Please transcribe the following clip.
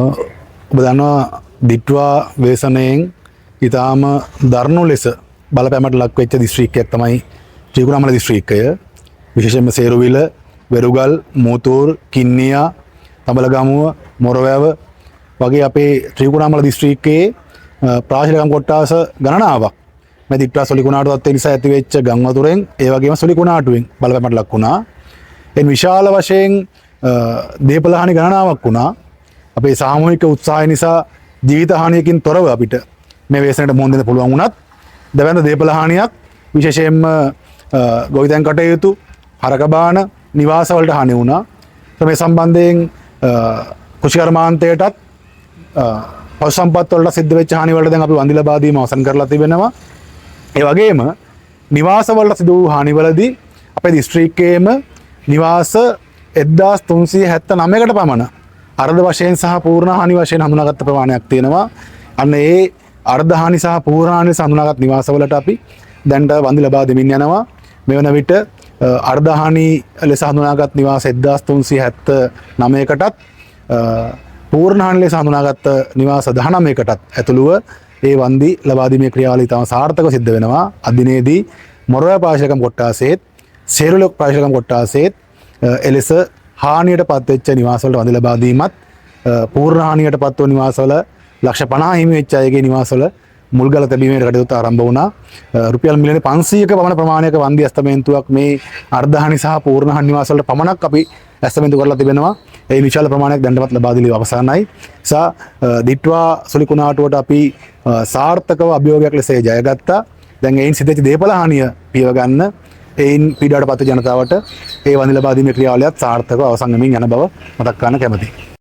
ඔබ දන්නවා දිට්වා වේසනයෙන් ඉතාම දරුණු ලෙස බලපෑමට ලක් වෙච්ච දිස්ත්‍රික්කයක් තමයි ත්‍රිකුණාමල දිස්ත්‍රික්කය. විශේෂයෙන්ම සේරුවිල, වෙරුගල්, මූතූර්, කින්නියා, තඹලගමුව, මොරවැව වගේ අපේ ත්‍රිකුණාමල දිස්ත්‍රික්කයේ ප්‍රාශිලකම් කොට්ටාස ගණනාවක් මේ දිට්වා සොලි කුණාටු තත්ත්වය නිසා ඇති වෙච්ච ගම් වතුරෙන් ඒ වගේම සොලි කුණාටුවෙන් බලපෑමට ලක් වුණා. එන් විශාල වශයෙන් දේපල හානි ගණනාවක් වුණා. අපේ සාමූහික උත්සාහය නිසා ජීවිත හානියකින් තොරව අපිට මේ ව්‍යසනයට මුහුණ දෙන්න පුළුවන් වුණත් දැවැන්ත දේපල හානියක් විශේෂයෙන්ම ගොවිතැන් කටයුතු, හරකබාන, නිවාස වලට හානි වුණා. මේ සම්බන්ධයෙන් කෘෂිකර්මාන්තයටත් පශු සම්පත් වලට සිද්ධ වෙච්ච හානි වලට දැන් අපි වන්දි ලබා දීම අවසන් කරලා තිබෙනවා. ඒ වගේම නිවාස වලට සිදු වූ හානි වලදී අපේ දිස්ත්‍රික්කයේම නිවාස 1379කට පමණ අර්ධ වශයෙන් සහ පූර්ණ හානි වශයෙන් හඳුනාගත්ත ප්‍රමාණයක් තියෙනවා. අන්න ඒ අර්ධ හානි සහ පූර්ණ හානි හඳුනාගත් නිවාසවලට අපි දැන්ට වන්දි ලබා දෙමින් යනවා. මේ වන විට අර්ධ හානි ලෙස හඳුනාගත් නිවාස 1379කටත් පූර්ණ හානි ලෙස හඳුනාගත් නිවාස 19කටත් ඇතුළුව ඒ වන්දි ලබා දීමේ ක්‍රියාවලිය තම සාර්ථකව සිද්ධ වෙනවා. අදිනේදී මොරවැ පාශිලකම් කොට්ටාසෙත්, සේරුවිල පාශිලකම් කොට්ටාසෙත් එලෙස හානියට පත්වෙච්ච නිවාසවලට වන්දි ලබා දීමත්, පූර්ණ හානියට පත්ව නිවාසවල ලක්ෂ 50 හිමි වෙච්ච අයගේ නිවාසවල මුල්ගල තැබීමේ කටයුතු ආරම්භ වුණා. රුපියල් මිලියන 500ක පමණ ප්‍රමාණයක වන්දි ඇස්තමේන්තුවක් මේ අර්ධ හානි සහ පූර්ණ හානි නිවාසවලට පමණක් අපි ඇස්තමේන්තු කරලා තිබෙනවා. ඒ විශාල ප්‍රමාණයක් දැන්ටමත් ලබා දීලා අවසానයි. සා දිට්වා සොලි කුණාටුවට අපි සාර්ථකව අභියෝගයක් ලෙස ජයගත්තා. දැන් එයින් සිදුවෙච්ච දේපල හානිය පියව ගන්න, එයින් පීඩාවට පත් ජනතාවට ඒ වන්දි ලබා දීමේ ක්‍රියාවලියත් සාර්ථකව අවසන් වෙමින් යන බව මතක් කරන්න කැමැතියි.